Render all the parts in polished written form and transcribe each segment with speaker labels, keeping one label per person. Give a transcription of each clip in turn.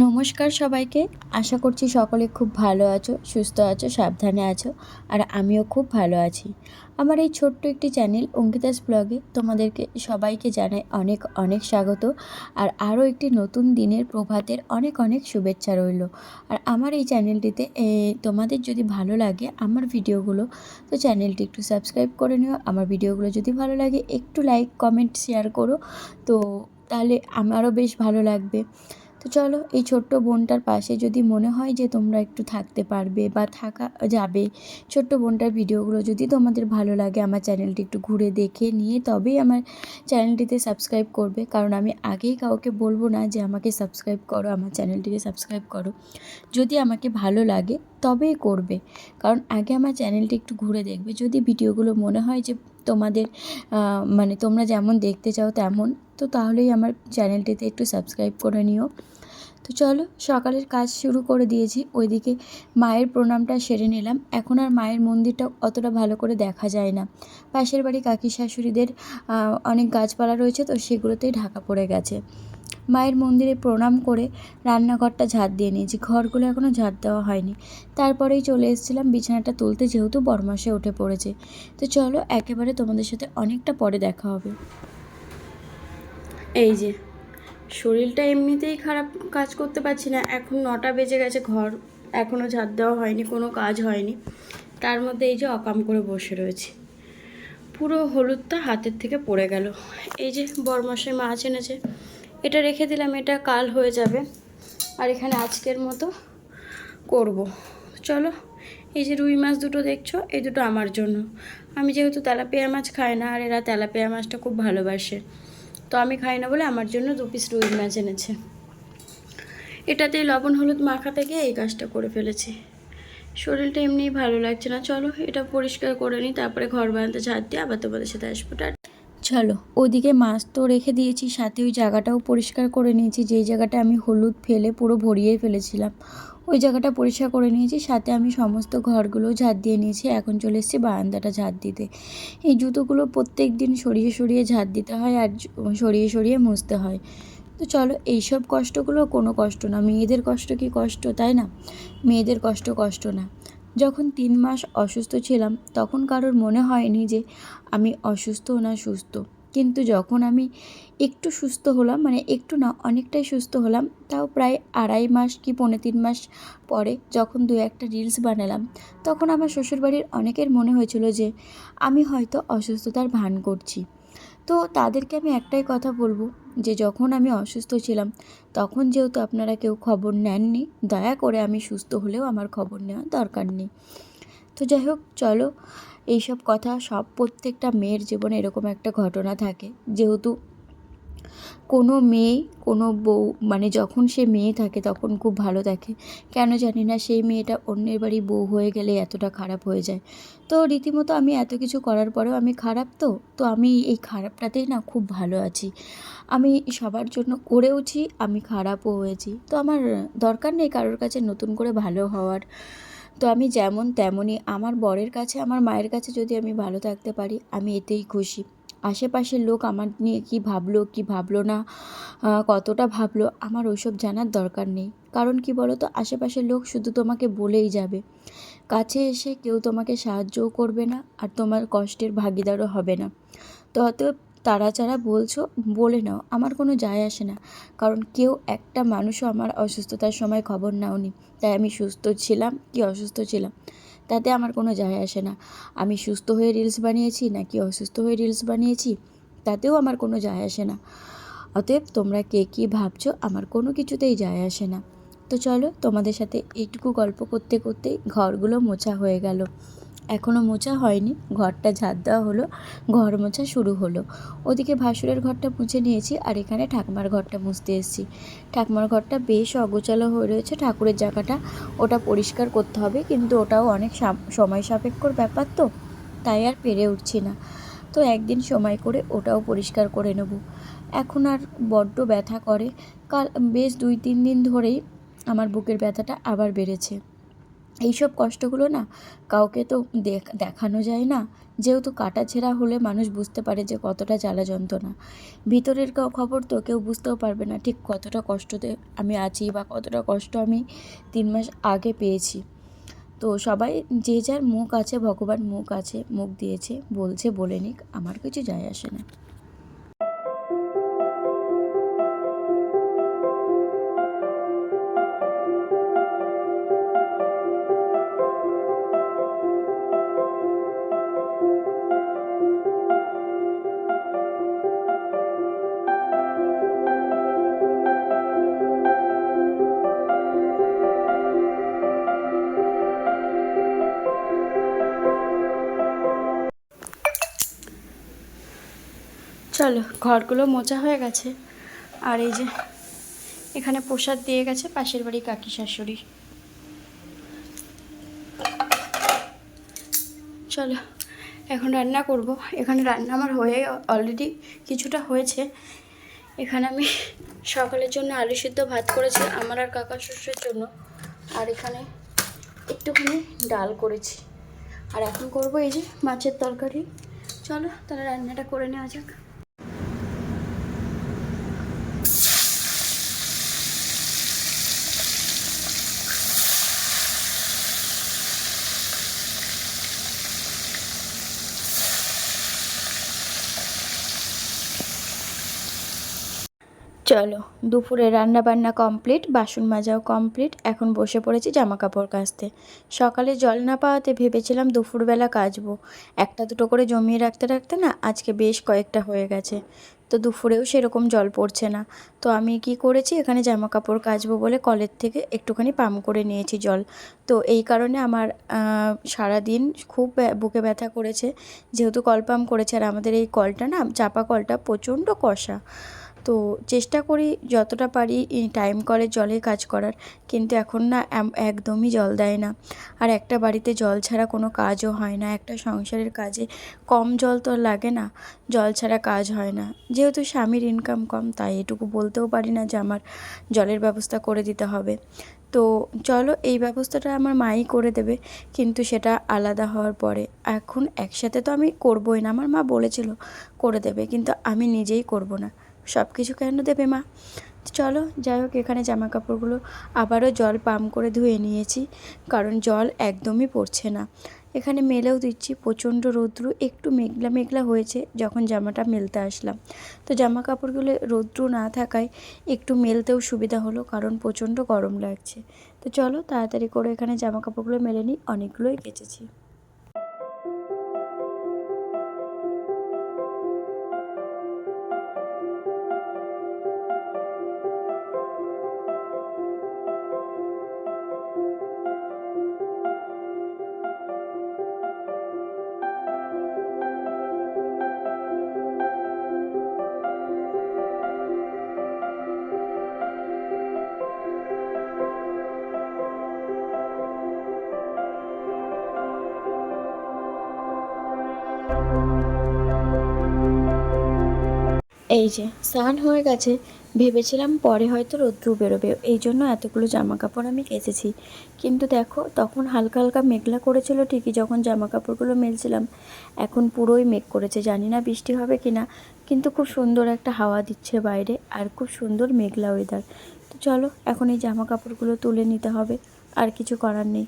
Speaker 1: নমস্কার সবাইকে। আশা করছি সকলে খুব ভালো আছো, সুস্থ আছো, সাবধানে আছো। আর আমিও খুব ভালো আছি। আমার এই ছোট্ট একটি চ্যানেল অঙ্কিতাস ব্লগে তোমাদেরকে সবাইকে জানাই অনেক অনেক স্বাগত। আর আরও একটি নতুন দিনের প্রভাতের অনেক অনেক শুভেচ্ছা রইল। আর আমার এই চ্যানেলটিতে তোমাদের যদি ভালো লাগে আমার ভিডিওগুলো, তো চ্যানেলটি একটু সাবস্ক্রাইব করে নিও। আমার ভিডিওগুলো যদি ভালো লাগে একটু লাইক কমেন্ট শেয়ার করো, তো তাহলে আমারও বেশ ভালো লাগবে। তো চলো, এই ছোট্ট বোনটার পাশে যদি মনে হয় যে তোমরা একটু থাকতে পারবে বা থাকা যাবে, ছোট্ট বোনটার ভিডিওগুলো যদি তোমাদের ভালো লাগে, আমার চ্যানেলটি একটু ঘুরে দেখে নিয়ে তবেই আমার চ্যানেলটিতে সাবস্ক্রাইব করবে। কারণ আমি আগেই কাউকে বলবো না যে আমাকে সাবস্ক্রাইব করো, আমার চ্যানেলটিকে সাবস্ক্রাইব করো। যদি আমাকে ভালো লাগে তবেই করবে, কারণ আগে আমার চ্যানেলটি একটু ঘুরে দেখবে। যদি ভিডিওগুলো মনে হয় যে তোমাদের মানে তোমরা যেমন দেখতে চাও তেমন, তো তাহলেই আমার চ্যানেলটিতে একটু সাবস্ক্রাইব করে নিও। তো চলো, সকালের কাজ শুরু করে দিয়েছি। ওইদিকে মায়ের প্রণামটা সেরে নিলাম। এখন আর মায়ের মন্দিরটা অতটা ভালো করে দেখা যায় না। পাশের বাড়ি কাকি শাশুড়িদের অনেক গাছপালা রয়েছে, তো সেগুলোতেই ঢাকা পড়ে গেছে। মায়ের মন্দিরে প্রণাম করে রান্নাঘরটা ঝাড় দিয়ে নিয়েছি। ঘরগুলো এখনও ঝাড় দেওয়া হয়নি। তারপরেই চলে এসেছিলাম বিছানাটা তুলতে, যেহেতু বরমাসে উঠে পড়েছে। তো চলো, একেবারে তোমাদের সাথে অনেকটা পরে দেখা হবে। এই যে, শরীরটা এমনিতেই খারাপ, কাজ করতে পারছি না। এখন 9টা বেজে গেছে, ঘর এখনও ঝাড় দেওয়া হয়নি, কোনো কাজ হয়নি। তার মধ্যে এই যে অকাম করে বসে রয়েছে। পুরো হলুদটা হাতের থেকে পড়ে গেল। এই যে বরমশাই মাছ এনেছে, এটা রেখে দিলাম, এটা কাল হয়ে যাবে। আর এখানে আজকের মতো করব। চলো, এই যে রুই মাছ দুটো দেখছো, এই দুটো আমার জন্য। আমি যেহেতু তেলাপিয়া মাছ খাই না, আর এরা তেলাপিয়া মাছটা খুব ভালোবাসে, তো আমি খাই না বলে আমার জন্য 2 পিস রুই মাছ এনেছে। এটাতেই লবণ হলুদ মাখাতে গিয়ে এই কাজটা করে ফেলেছি। শরীরটা এমনিই ভালো লাগছে না। চলো, এটা পরিষ্কার করে নিই, তারপরে ঘর বানাতে ঝাড় দিয়ে আবার তোমাদের সাথে আসবো। চলো, ওদিকে মাছ তো রেখে দিয়েছি, সাথে ওই জায়গাটাও পরিষ্কার করে নিয়েছি। যেই জায়গাটা আমি হলুদ ফেলে পুরো ভরিয়ে ফেলেছিলাম, ওই জায়গাটা পরিষ্কার করে নিয়েছি। সাথে আমি সমস্ত ঘরগুলো ঝাড় দিয়ে নিয়েছি। এখন চলে এসেছি বারান্দাটা ঝাড় দিতে। এই জুতোগুলো প্রত্যেক দিন সরিয়ে সরিয়ে ঝাড় দিতে হয়, আর সরিয়ে সরিয়ে মুছতে হয়। তো চলো, এইসব কষ্টগুলো কোনো কষ্ট না। মেয়েদের কষ্ট কি কষ্ট, তাই না? মেয়েদের কষ্ট কষ্ট না। যখন 3 মাস অসুস্থ ছিলাম, তখন কারোর মনে হয়নি যে আমি অসুস্থ না সুস্থ। কিন্তু যখন আমি একটু সুস্থ হলাম, মানে একটু না, অনেকটাই সুস্থ হলাম, তাও প্রায় 2.5 মাস কি 3.25 মাস পরে যখন 2-1টা রিলস বানালাম, তখন আমার শ্বশুরবাড়ির অনেকের মনে হয়েছিল যে আমি হয়তো অসুস্থতার ভান করছি। তো তাদেরকে আমি একটাই কথা বলবো, যে যখন আমি অসুস্থ ছিলাম, তখন যেহেতু আপনারা কেউ খবর নেননি, দয়া করে আমি সুস্থ হলেও আমার খবর নেওয়ার দরকার নেই। তো যাই হোক, চলো, এইসব কথা সব প্রত্যেকটা মেয়ের জীবনে এরকম একটা ঘটনা থাকে। যেহেতু কোনো মেয়ে, কোনো বউ, মানে যখন সে মেয়ে থাকে তখন খুব ভালো থাকে, কেন জানি না সেই মেয়েটা অন্যের বাড়ি বউ হয়ে গেলে এতটা খারাপ হয়ে যায়। তো রীতিমতো আমি এত কিছু করার পরেও আমি খারাপ, তো আমি এই খারাপটাতেই না খুব ভালো আছি। আমি সবার জন্য করেওছি, আমি খারাপও হয়েছি। তো আমার দরকার নেই কারোর কাছে নতুন করে ভালো হওয়ার। তো আমি যেমন তেমনই, আমার বরের কাছে, আমার মায়ের কাছে যদি আমি ভালো থাকতে পারি, আমি এতেই খুশি। আশেপাশের লোক আমার নিয়ে কী ভাবলো কী ভাবলো না, কতটা ভাবলো, আমার ওইসব জানার দরকার নেই। কারণ কি বলো তো, আশেপাশের লোক শুধু তোমাকে বলেই যাবে, কাছে এসে কেউ তোমাকে সাহায্যও করবে না, আর তোমার কষ্টের ভাগিদারও হবে না। তো অতএব তারা যারা বলছো বলে নাও, আমার কোনো যায় আসে না। কারণ কেউ একটা মানুষও আমার অসুস্থতার সময় খবর নাওনি। তাই আমি সুস্থ ছিলাম কি অসুস্থ ছিলাম তাতে আমার কোনো যায় আসে না। আমি সুস্থ হয়ে রিলস বানিয়েছি নাকি অসুস্থ হয়ে রিলস বানিয়েছি, তাতেও আমার কোনো যায় আসে না। অতএব তোমরা কে কী ভাবছো আমার কোনো কিছুতেই যায় আসে না। তো চলো, তোমাদের সাথে এইটুকু গল্প করতে করতেই ঘরগুলো মোছা হয়ে গেল। এখনও মোছা হয়নি, ঘরটা ঝাড় দেওয়া হলো, ঘর মোছা শুরু হলো। ওদিকে ভাসুরের ঘরটা মুছে নিয়েছি, আর এখানে ঠাকুমার ঘরটা মুছতে এসেছি। ঠাকুমার ঘরটা বেশ অগোছালো হয়ে রয়েছে। ঠাকুরের জায়গাটা ওটা পরিষ্কার করতে হবে, কিন্তু ওটাও অনেক সময় সাপেক্ষর ব্যাপার, তো তাই আর পেরে উঠছি না। তো একদিন সময় করে ওটাও পরিষ্কার করে নেব। এখন আর বড্ড ব্যথা করে। কাল বেশ 2-3 দিন ধরেই আমার বুকের ব্যথাটা আবার বেড়েছে। এইসব কষ্টগুলো না কাউকে তো দেখানো যায় না, যেহেতু কাটাছেঁড়া হলে মানুষ বুঝতে পারে যে কতটা জ্বালা যন্ত্রণা। ভিতরের খবর তো কেউ বুঝতেও পারবে না ঠিক কতটা কষ্টতে আমি আছি বা কতটা কষ্ট আমি 3 মাস আগে পেয়েছি। তো সবাই যে যার মুখ আছে, ভগবান মুখ আছে, মুখ দিয়েছে, বলছে বলে নিক, আমার কিছু যায় আসে না। চলো, ঘরগুলো মোছা হয়ে গেছে। আর এই যে এখানে প্রসাদ দিয়ে গেছে পাশের বাড়ি কাকি শাশুড়ি। চলো এখন রান্না করব। এখানে রান্না আমার হয়ে অলরেডি কিছুটা হয়েছে। এখানে আমি সকালের জন্য আলু সিদ্ধ ভাত করেছি আমার আর কাকা শ্বশুরের জন্য, আর এখানে একটুখানি ডাল করেছি। আর এখন করব এই যে মাছের তরকারি। চলো তাহলে রান্নাটা করে নেওয়া যাক। চলো, দুপুরে রান্না বান্না কমপ্লিট, বাসন মাজাও কমপ্লিট। এখন বসে পড়েছি জামা কাপড় কাচতে। সকালে জল না পাওয়াতে ভেবেছিলাম দুপুরবেলা কাচবো, একটা দুটো করে জমিয়ে রাখতে রাখতে না আজকে বেশ কয়েকটা হয়ে গেছে। তো দুপুরেও সেরকম জল পড়ছে না। তো আমি কি করেছি, এখানে জামা কাপড় কাচবো বলে কলের থেকে একটুখানি পাম্প করে নিয়েছি জল। তো এই কারণে আমার সারাদিন খুব বুকে ব্যথা করেছে, যেহেতু কল পাম্প করেছে। আর আমাদের এই কলটা না, চাপা কলটা, প্রচণ্ড কষা। তো চেষ্টা করি যতটা পারি টাইম কলের জলে কাজ করার, কিন্তু এখন না একদমই জল দেয় না। আর একটা বাড়িতে জল ছাড়া কোনো কাজও হয় না, একটা সংসারের কাজে কম জল তো লাগে না, জল ছাড়া কাজ হয় না। যেহেতু স্বামীর ইনকাম কম, তাই এটুকু বলতেও পারি না যে আমার জলের ব্যবস্থা করে দিতে হবে। তো চলো, এই ব্যবস্থাটা আমার মাই করে দেবে, কিন্তু সেটা আলাদা হওয়ার পরে। এখন একসাথে তো আমি করবোই না, আমার মা বলেছিল করে দেবে, কিন্তু আমি নিজেই করব না। সব কিছু কেন দেবে মা? চলো যাই হোক, এখানে জামা কাপড়গুলো আবারও জল পাম্প করে ধুয়ে নিয়েছি, কারণ জল একদমই পড়ছে না। এখানে মেলেও দিচ্ছি, প্রচণ্ড রৌদ্র, একটু মেঘলা মেঘলা হয়েছে যখন জামাটা মেলতে আসলাম। তো জামা কাপড়গুলো রৌদ্র না থাকায় একটু মেলতেও সুবিধা হলো, কারণ প্রচণ্ড গরম লাগছে। তো চলো তাড়াতাড়ি করে এখানে জামা কাপড়গুলো মেলে নিই, অনেকগুলোই কেচেছি। এই যে স্নান হয়ে গেছে, ভেবেছিলাম পরে হয়তো রৌদ্র বেরোবে, এই জন্য এতগুলো জামা কাপড় আমি কেচেছি। কিন্তু দেখো, তখন হালকা হালকা মেঘলা করেছিল ঠিকই যখন জামা কাপড়গুলো মেলছিলাম, এখন পুরোই মেঘ করেছে। জানি না বৃষ্টি হবে কি না, কিন্তু খুব সুন্দর একটা হাওয়া দিচ্ছে বাইরে, আর খুব সুন্দর মেঘলা ওয়েদার। তো চলো এখন এই জামা কাপড়গুলো তুলে নিতে হবে, আর কিছু করার নেই।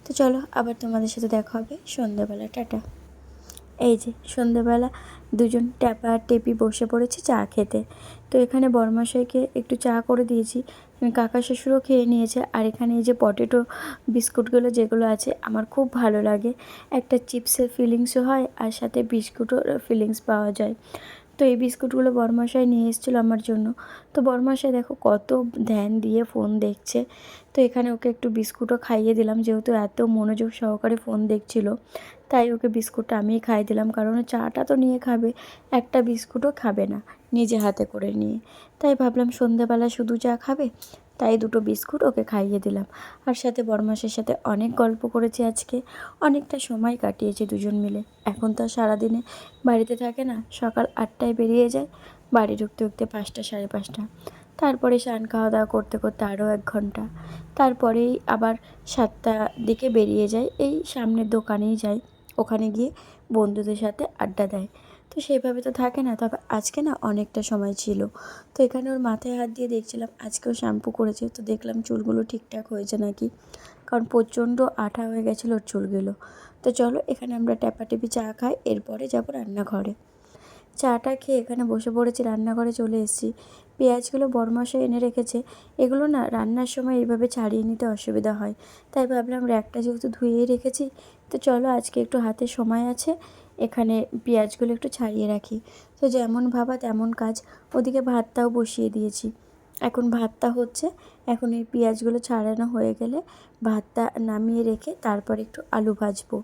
Speaker 1: তো চলো আবার তোমাদের সাথে দেখা হবে সন্ধ্যাবেলা। টাটা। এই যে সন্ধ্যেবেলা দুজন টেপি বসে পড়েছি চা খেতে। তো এখানে বড়মশাইকে একটু চা করে দিয়েছি, কাকা শ্বশুরও খেয়ে নিয়েছে। আর এখানে এই যে পটেটো বিস্কুটগুলো যেগুলো আছে আমার খুব ভালো লাগে, একটা চিপসের ফিলিংসও হয় আর সাথে বিস্কুটও ফিলিংস পাওয়া যায়। তো এই বিস্কুটগুলো বড়মশাই নিয়ে এসেছিলো আমার জন্য। তো বড়মশাই দেখো কত ধ্যান দিয়ে ফোন দেখছে। তো এখানে ওকে একটু বিস্কুটও খাইয়ে দিলাম, যেহেতু এত মনোযোগ সহকারে ফোন দেখছিল, তাই ওকে বিস্কুটটা আমিই খাইয়ে দিলাম, কারণ চাটা তো নিয়ে খাবে, একটা বিস্কুটও খাবে না নিজে হাতে করে নিয়ে। তাই ভাবলাম সন্ধ্যাবেলা শুধু চা খাবে, তাই দুটো বিস্কুট ওকে খাইয়ে দিলাম। আর সাথে বড়মাসের সাথে অনেক গল্প করেছি আজকে, অনেকটা সময় কাটিয়েছি দুজন মিলে। এখন তো সারাদিনে বাড়িতে থাকে না, সকাল 8টায় বেরিয়ে যায়, বাড়ি ঢুকতে ঢুকতে 5টা, সাড়ে 5টা। তারপরে স্নান খাওয়া দাওয়া করতে করতে আরও 1 ঘন্টা। তারপরেই আবার 7টার দিকে বেরিয়ে যাই, এই সামনের দোকানেই যাই, ওখানে গিয়ে বন্ধুদের সাথে আড্ডা দেয়। তো সেইভাবে তো থাকে না, তবে আজকে না অনেকটা সময় ছিল। তো এখানে ওর মাথায় হাত দিয়ে দেখছিলাম, আজকেও শ্যাম্পু করেছে, তো দেখলাম চুলগুলো ঠিকঠাক হয়েছে নাকি, কারণ প্রচণ্ড আঠা হয়ে গেছিলো ওর চুলগুলো। তো চলো এখানে আমরা ট্যাপাটেপি চা খাই, এরপরে যাবো রান্নাঘরে। চাটা খেয়ে এখানে বসে পড়েছি, রান্নাঘরে চলে এসেছি। পেঁয়াজগুলো বড়মশাই এনে রেখেছে, এগুলো না রান্নার সময় এইভাবে ছাড়িয়ে নিতে অসুবিধা হয়, তাই ভাবলাম র্যাকটা যেহেতু ধুয়েই রেখেছি, তো চলো আজকে একটু হাতে সময় আছে, এখানে পেঁয়াজগুলো একটু ছাড়িয়ে রাখি। তো যেমন ভাবা তেমন কাজ, ওদিকে ভাতটাও বসিয়ে দিয়েছি। এখন ভাতটা হচ্ছে, এখন এই পেঁয়াজগুলো ছাড়ানো হয়ে গেলে ভাতটা নামিয়ে রেখে তারপর একটু আলু ভাজবো।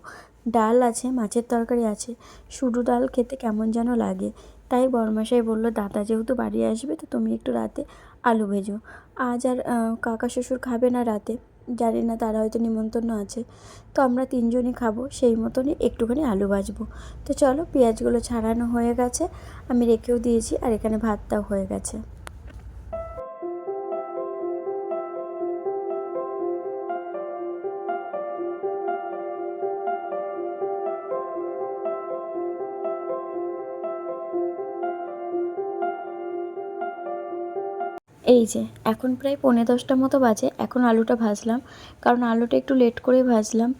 Speaker 1: ডাল আছে, মাছের তরকারি আছে, শুধু ডাল খেতে কেমন যেন লাগে, তাই বড়মশাই বললো দাদা যেহেতু বাড়ি আসবে তো তুমি একটু রাতে আলু ভেজো। আজ আর কাকা শ্বশুর খাবে না রাতে, জানি না, তারা হয়তো নিমন্ত্রণ আছে, তো আমরা 3জনই খাবো, সেই মতনই একটুখানি আলু ভাজবো। তো চলো পেঁয়াজগুলো ছাড়ানো হয়ে গেছে, আমি রেখেও দিয়েছি, আর এখানে ভাতটাও হয়ে গেছে। এই যে এখন প্রায় 9:45 মতো বাজে, এখন আলুটা ভাজলাম, কারণ আলুটা একটু লেট করেই ভাজলাম,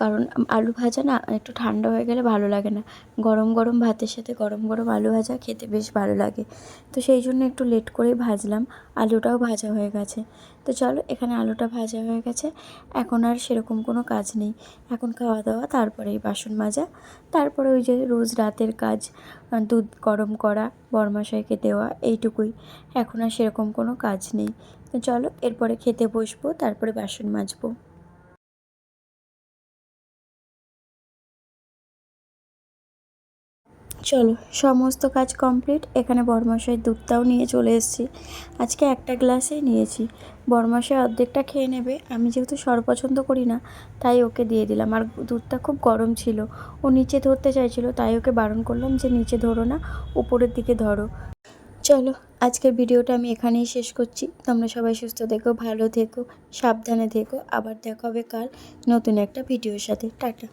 Speaker 1: কারণ আলু ভাজা না একটু ঠান্ডা হয়ে গেলে ভালো লাগে না, গরম গরম ভাতের সাথে গরম গরম আলু ভাজা খেতে বেশ ভালো লাগে। তো সেই জন্য একটু লেট করেই ভাজলাম, আলুটাও ভাজা হয়ে গেছে। তো চলো এখানে আলুটা ভাজা হয়ে গেছে, এখন আর সেরকম কোনো কাজ নেই, এখন খাওয়া দাওয়া, তারপরেই বাসন মাজা, তারপরে ওই যে রোজ রাতের কাজ, দুধ গরম করা, বড়মশাইকে দেওয়া, এইটুকুই, এখন আর সেরকম কোনো কাজ নেই। তো চলো এরপরে খেতে বসবো, তারপরে বাসন মাজবো। চলো সমস্ত কাজ কমপ্লিট, এখানে বড়মশাই দুধটাও নিয়ে চলে এসেছি, আজকে একটা গ্লাসেই নিয়েছি, বড়মশাই অর্ধেকটা খেয়ে নেবে, আমি যেহেতু সর পছন্দ করি না তাই ওকে দিয়ে দিলাম, আর দুধটা খুব গরম ছিল, ও নিচে ধরতে চাইছিল, তাই ওকে বারণ করলাম যে নিচে ধরো না, উপরের দিকে ধরো। চলো আজকের ভিডিওটা আমি এখানেই শেষ করছি, তোমরা সবাই সুস্থ থেকো, ভালো থেকো, সাবধানে থেকো, আবার দেখা হবে কাল নতুন একটা ভিডিওর সাথে। টাটা।